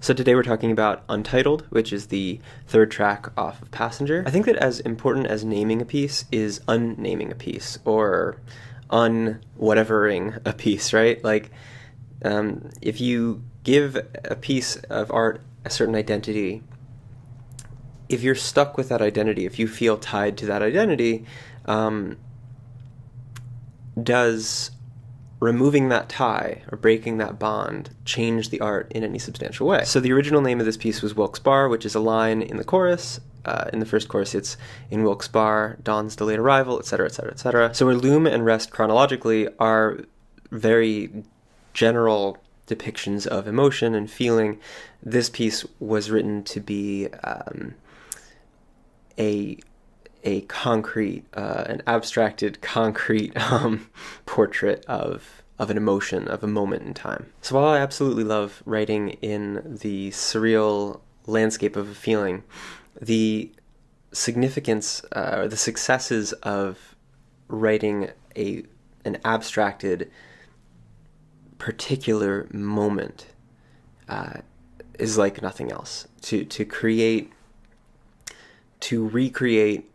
So today we're talking about Untitled, which is the third track off of Passenger. I think that as important as naming a piece is unnaming a piece, or un-whatevering a piece, right? Like, if you give a piece of art a certain identity, if you're stuck with that identity, if you feel tied to that identity, does removing that tie or breaking that bond change the art in any substantial way? So the original name of this piece was Wilkes-barre, which is a line in the chorus. In the first chorus, it's "In Wilkes-barre, dawn's delayed arrival," etc., etc., etc. So where loom and rest chronologically are very general depictions of emotion and feeling, this piece was written to be a concrete, an abstracted, concrete portrait of an emotion, of a moment in time. So while I absolutely love writing in the surreal landscape of a feeling, the significance, or the successes of writing an abstracted, particular moment is like nothing else. To recreate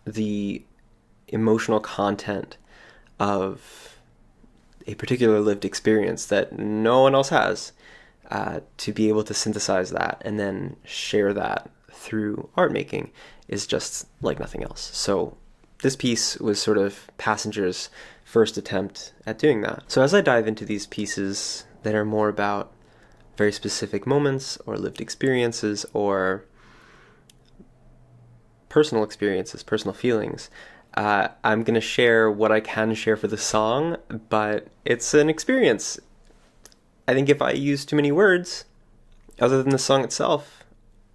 the emotional content of a particular lived experience that no one else has, to be able to synthesize that and then share that through art making is just like nothing else. So this piece was sort of Passenger's first attempt at doing that. So as I dive into these pieces that are more about very specific moments or lived experiences or personal experiences, personal feelings, I'm going to share what I can share for the song, but it's an experience. I think if I use too many words, other than the song itself,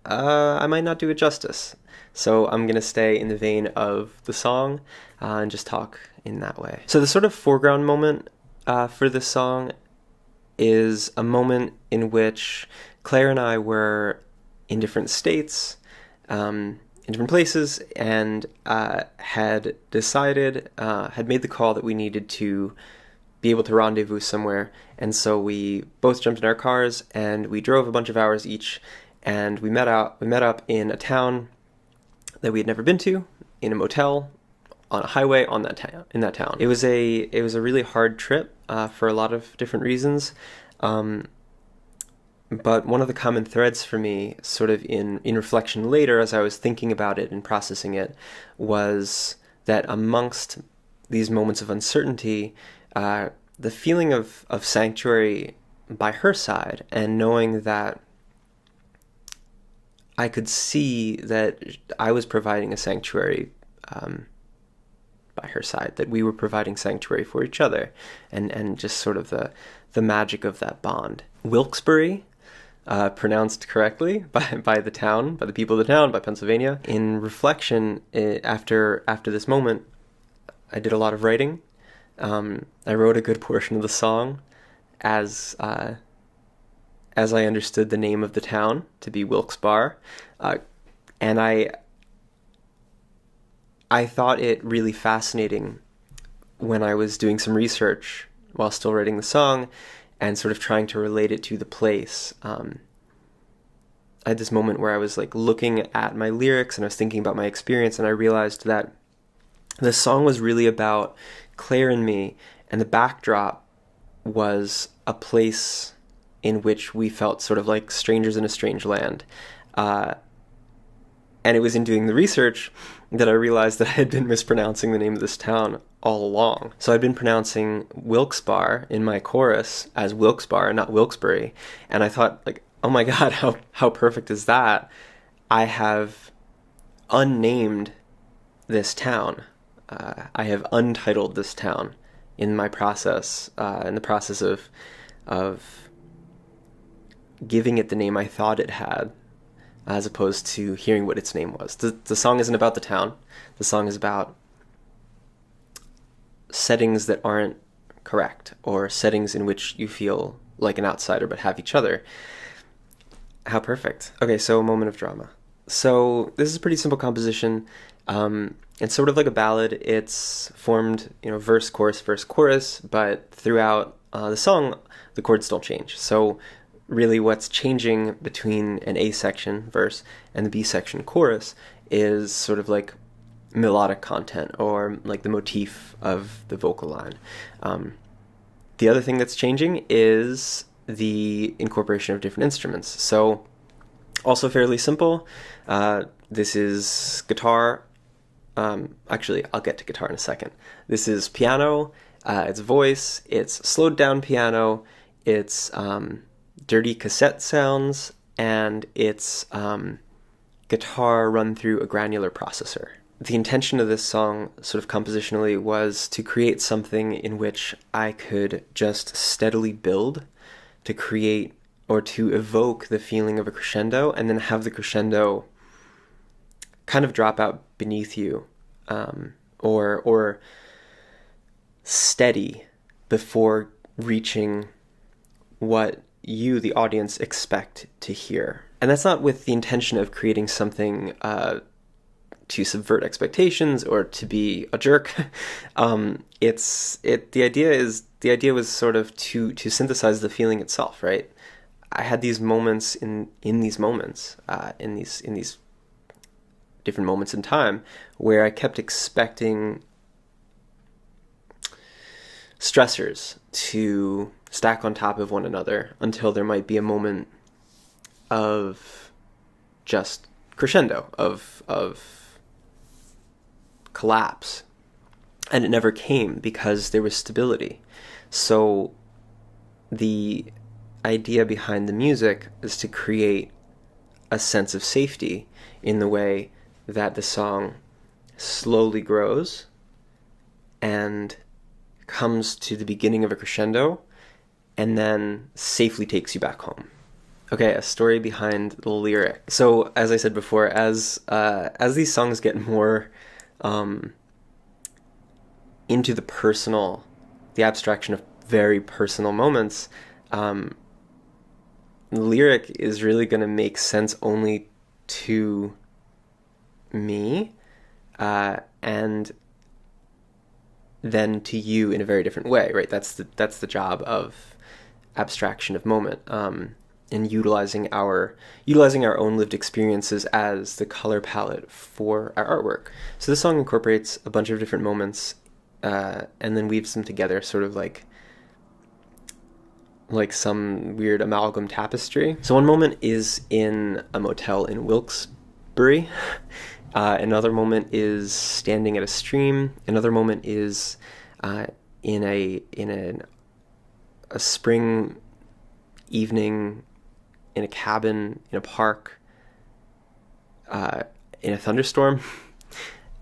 I might not do it justice. So I'm going to stay in the vein of the song and just talk in that way. So the sort of foreground moment for this song is a moment in which Claire and I were in different states, in different places, and had decided, had made the call that we needed to be able to rendezvous somewhere. And so we both jumped in our cars and we drove a bunch of hours each, and we met up in a town that we had never been to, in a motel on a highway in that town. It was a really hard trip for a lot of different reasons. But one of the common threads for me, sort of in reflection later, as I was thinking about it and processing it, was that amongst these moments of uncertainty, the feeling of sanctuary by her side, and knowing that I could see that I was providing a sanctuary by her side, that we were providing sanctuary for each other, and just sort of the magic of that bond. Wilkes-barre, pronounced correctly by the town, by the people of the town, by Pennsylvania. In reflection, after this moment, I did a lot of writing. I wrote a good portion of the song as I understood the name of the town to be Wilkes-barre, and I thought it really fascinating when I was doing some research while still writing the song and sort of trying to relate it to the place. I had this moment where I was like looking at my lyrics and I was thinking about my experience, and I realized that the song was really about Claire and me, and the backdrop was a place in which we felt sort of like strangers in a strange land. And it was in doing the research that I realized that I had been mispronouncing the name of this town all along. So I'd been pronouncing Wilkes-barre in my chorus as Wilkes-barre, not Wilkes-barre. And I thought, like, oh my God, how perfect is that? I have unnamed this town. I have untitled this town in my process, in the process of giving it the name I thought it had, as opposed to hearing what its name was. The song isn't about the town. The song is about settings that aren't correct, or settings in which you feel like an outsider but have each other. How perfect. Okay, so a moment of drama. So this is a pretty simple composition. It's sort of like a ballad. It's formed, verse, chorus, but throughout the song, the chords don't change. So really what's changing between an A section verse and the B section chorus is sort of like melodic content, or like the motif of the vocal line. The other thing that's changing is the incorporation of different instruments. So also fairly simple. This is guitar. Actually, I'll get to guitar in a second. This is piano, it's voice, it's slowed down piano, it's dirty cassette sounds, and it's guitar run through a granular processor. The intention of this song, sort of compositionally, was to create something in which I could just steadily build to create or to evoke the feeling of a crescendo, and then have the crescendo kind of drop out beneath you, or steady before reaching what you, the audience, expect to hear. And that's not with the intention of creating something to subvert expectations or to be a jerk. The idea was sort of to synthesize the feeling itself, right? I had these moments in these different moments in time where I kept expecting stressors to stack on top of one another until there might be a moment of just crescendo, of collapse. And it never came because there was stability. So the idea behind the music is to create a sense of safety in the way that the song slowly grows and comes to the beginning of a crescendo and then safely takes you back home. Okay, a story behind the lyric. So, as I said before, as these songs get more into the personal, the abstraction of very personal moments, the lyric is really going to make sense only to me, and then to you in a very different way, right? That's the job of abstraction of moment, and utilizing our own lived experiences as the color palette for our artwork. So this song incorporates a bunch of different moments, and then weaves them together, sort of like some weird amalgam tapestry. So one moment is in a motel in Wilkes-barre. Another moment is standing at a stream. Another moment is in a spring evening in a cabin in a park in a thunderstorm.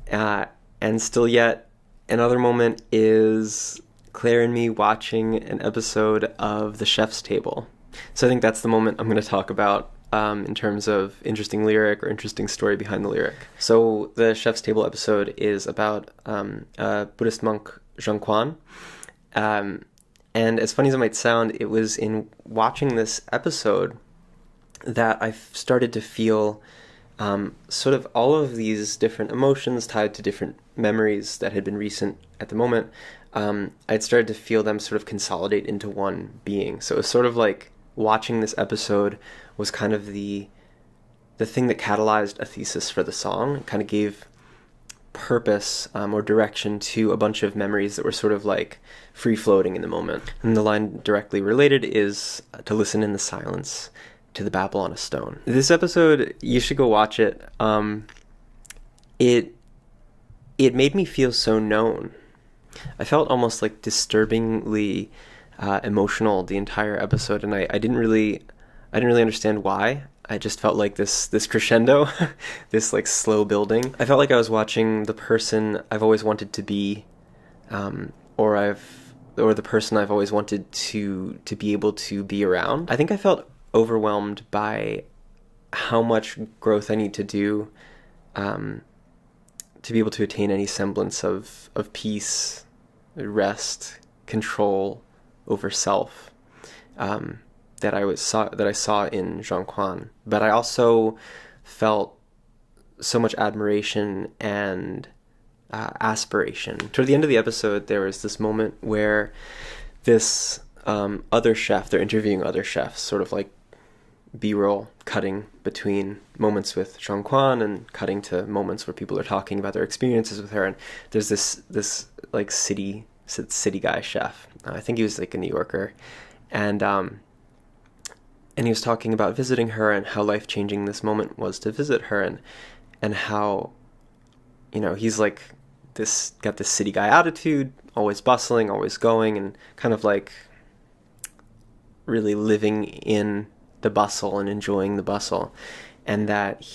And still yet another moment is Claire and me watching an episode of The Chef's Table. So I think that's the moment I'm going to talk about in terms of interesting lyric or interesting story behind the lyric. So the Chef's Table episode is about a Buddhist monk, Zheng Quan. And as funny as it might sound, it was in watching this episode that I started to feel sort of all of these different emotions tied to different memories that had been recent at the moment. I'd started to feel them sort of consolidate into one being. So it was sort of like watching this episode was kind of the thing that catalyzed a thesis for the song. It kind of gave purpose or direction to a bunch of memories that were sort of like free-floating in the moment. And the line directly related is to listen in the silence to the babble on a stone. This episode, you should go watch it. It made me feel so known. I felt almost like disturbingly emotional the entire episode, and I didn't really understand why. I just felt like this crescendo, this like slow building. I felt like I was watching the person I've always wanted to be, or the person I've always wanted to be able to be around. I think I felt overwhelmed by how much growth I need to do to be able to attain any semblance of peace, rest, control over self. That I saw in Zheng Quan, but I also felt so much admiration and aspiration. Toward the end of the episode, there was this moment where this other chef. They're interviewing other chefs, sort of like B-roll, cutting between moments with Jean-Kwan and cutting to moments where people are talking about their experiences with her. And there's this like city guy chef. I think he was like a New Yorker, and he was talking about visiting her and how life-changing this moment was to visit her, and how, you know, he's like got this city guy attitude, always bustling, always going, and kind of like really living in the bustle and enjoying the bustle. And that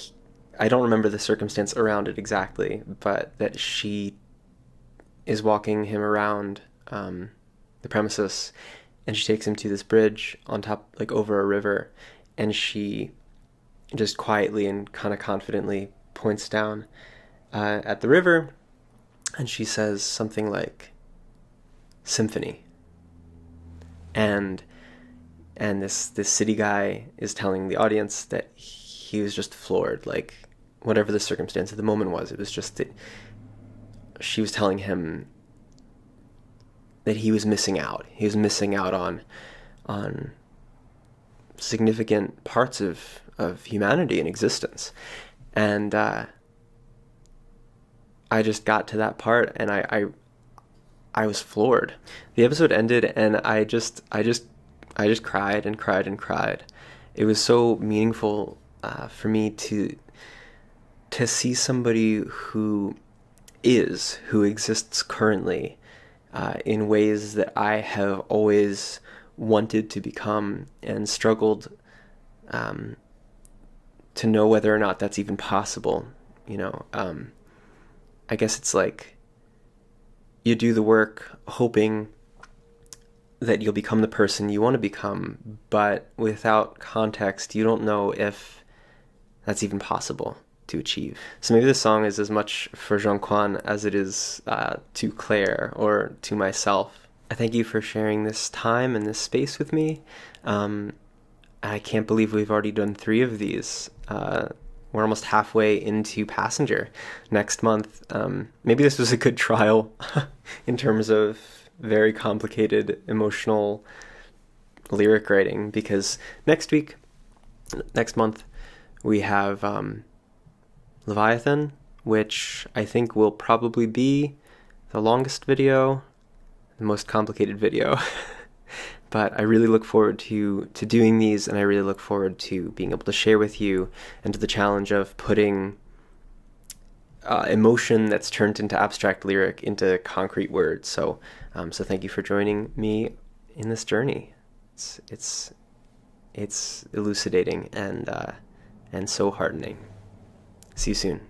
I don't remember the circumstance around it exactly, but that she is walking him around the premises, and she takes him to this bridge on top, like over a river, and she just quietly and kind of confidently points down at the river, and she says something like symphony. And this city guy is telling the audience that he was just floored, like whatever the circumstance of the moment was, it was just that she was telling him that he was missing out. He was missing out on significant parts of humanity and existence. And I just got to that part, and I was floored. The episode ended, and I just cried and cried and cried. It was so meaningful for me to see somebody who exists currently in ways that I have always wanted to become, and struggled to know whether or not that's even possible. You know, I guess it's like you do the work hoping that you'll become the person you want to become, but without context, you don't know if that's even possible to achieve. So maybe this song is as much for Jean-Kwan as it is to Claire or to myself. I thank you for sharing this time and this space with me. I can't believe we've already done 3 of these. We're almost halfway into Passenger next month. Maybe this was a good trial in terms of very complicated emotional lyric writing, because next month, we have Leviathan, which I think will probably be the longest video, the most complicated video. But I really look forward to doing these, and I really look forward to being able to share with you, and to the challenge of putting emotion that's turned into abstract lyric into concrete words. So thank you for joining me in this journey. It's elucidating and so heartening. See you soon.